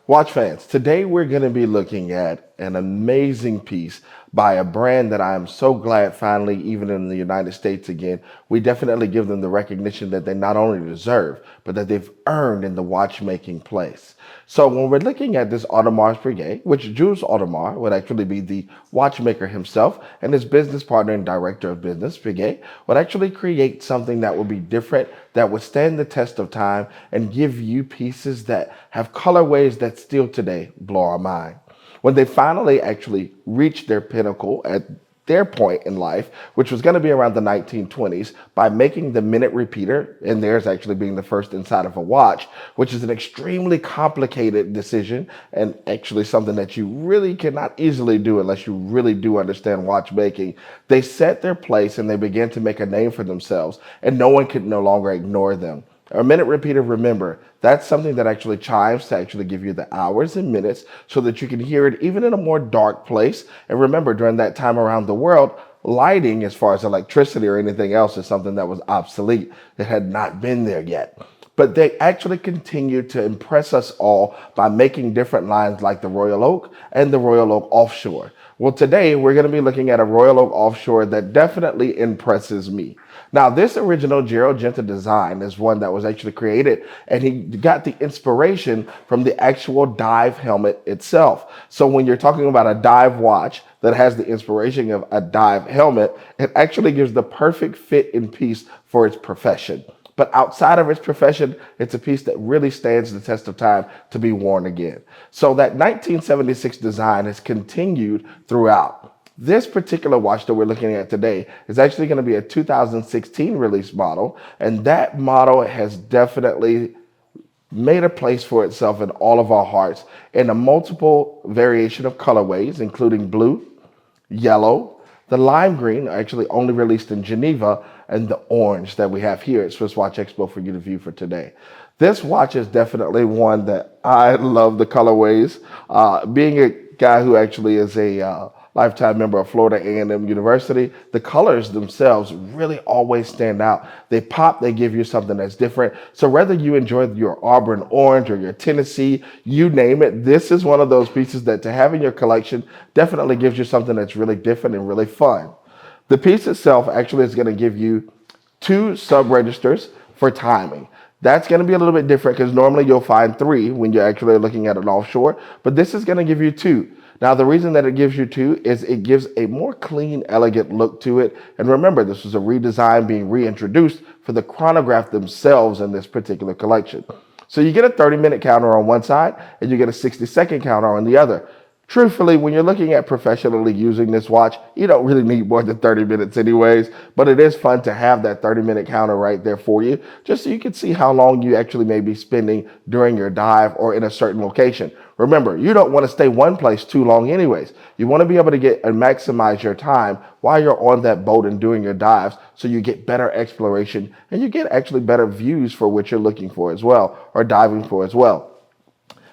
Watch fans, today we're going to be looking at an amazing piece by a brand that I am so glad finally, even in the United States again, we definitely give them the recognition that they not only deserve, but that they've earned in the watchmaking place. So when we're looking at this Audemars Piguet, which Jules Audemars would actually be the watchmaker himself, and his business partner and director of business, Piguet, would actually create something that would be different, that would stand the test of time, and give you pieces that have colorways that still today blow our mind. When they finally actually reached their pinnacle at their point in life, which was going to be around the 1920s, by making the minute repeater, and theirs actually being the first inside of a watch, which is an extremely complicated decision and actually something that you really cannot easily do unless you really do understand watchmaking. They set their place and they began to make a name for themselves, and no one could no longer ignore them. A minute repeater, remember, that's something that actually chimes to actually give you the hours and minutes so that you can hear it even in a more dark place. And remember, during that time around the world, lighting, as far as electricity or anything else, is something that was obsolete. It had not been there yet. But they actually continued to impress us all by making different lines like the Royal Oak and the Royal Oak Offshore. Well, today we're going to be looking at a Royal Oak Offshore that definitely impresses me. Now, this original Gerald Genta design is one that was actually created, and he got the inspiration from the actual dive helmet itself. So when you're talking about a dive watch that has the inspiration of a dive helmet, it actually gives the perfect fit and piece for its profession. But outside of its profession, it's a piece that really stands the test of time to be worn again. So that 1976 design has continued throughout. This particular watch that we're looking at today is actually going to be a 2016 release model, and that model has definitely made a place for itself in all of our hearts in a multiple variation of colorways, including blue, yellow, the lime green, actually only released in Geneva, and the orange that we have here at SwissWatchExpo for you to view for today. This watch is definitely one that I love the colorways. Being a guy who actually is a lifetime member of Florida A&M University, the colors themselves really always stand out. They pop, they give you something that's different. So whether you enjoy your Auburn orange or your Tennessee, you name it, this is one of those pieces that to have in your collection definitely gives you something that's really different and really fun. The piece itself actually is going to give you two sub-registers for timing. That's going to be a little bit different because normally you'll find three when you're actually looking at an offshore, but this is going to give you two. Now, the reason that it gives you two is it gives a more clean, elegant look to it. And remember, this was a redesign being reintroduced for the chronograph themselves in this particular collection. So you get a 30-minute counter on one side and you get a 60-second counter on the other. Truthfully, when you're looking at professionally using this watch, you don't really need more than 30 minutes anyways, but it is fun to have that 30-minute counter right there for you, just so you can see how long you actually may be spending during your dive or in a certain location. Remember, you don't want to stay one place too long anyways. You want to be able to get and maximize your time while you're on that boat and doing your dives so you get better exploration and you get actually better views for what you're looking for as well, or diving for as well.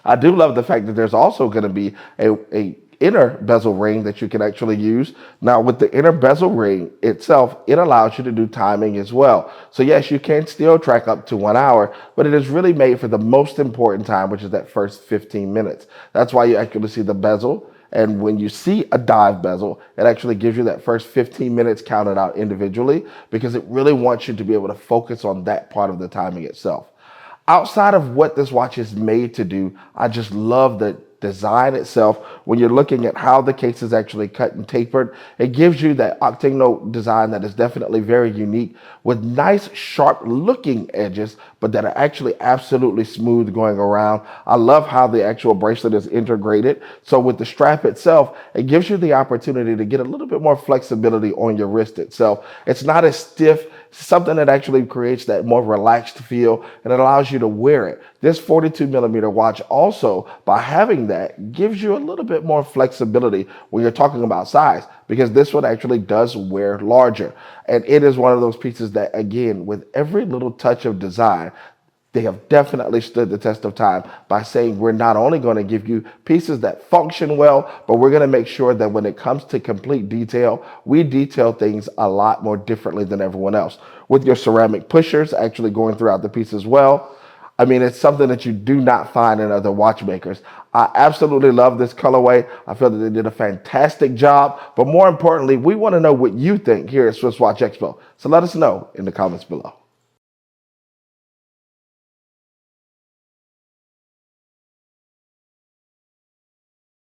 I do love the fact that there's also going to be a inner bezel ring that you can actually use. Now, with the inner bezel ring itself, it allows you to do timing as well. So yes, you can still track up to 1 hour, but it is really made for the most important time, which is that first 15 minutes. That's why you actually see the bezel. And when you see a dive bezel, it actually gives you that first 15 minutes counted out individually because it really wants you to be able to focus on that part of the timing itself. Outside of what this watch is made to do, I just love the design itself. When you're looking at how the case is actually cut and tapered, it gives you that octagonal design that is definitely very unique with nice, sharp looking edges, but that are actually absolutely smooth going around. I love how the actual bracelet is integrated. So with the strap itself, it gives you the opportunity to get a little bit more flexibility on your wrist itself. It's not as stiff, something that actually creates that more relaxed feel, and it allows you to wear it. This 42 millimeter watch also, by having that, gives you a little bit more flexibility when you're talking about size, because this one actually does wear larger. And it is one of those pieces that, again, with every little touch of design, they have definitely stood the test of time by saying we're not only going to give you pieces that function well, but we're going to make sure that when it comes to complete detail, we detail things a lot more differently than everyone else. With your ceramic pushers actually going throughout the piece as well. I mean, it's something that you do not find in other watchmakers. I absolutely love this colorway. I feel that they did a fantastic job. But more importantly, we want to know what you think here at Swiss Watch Expo. So let us know in the comments below.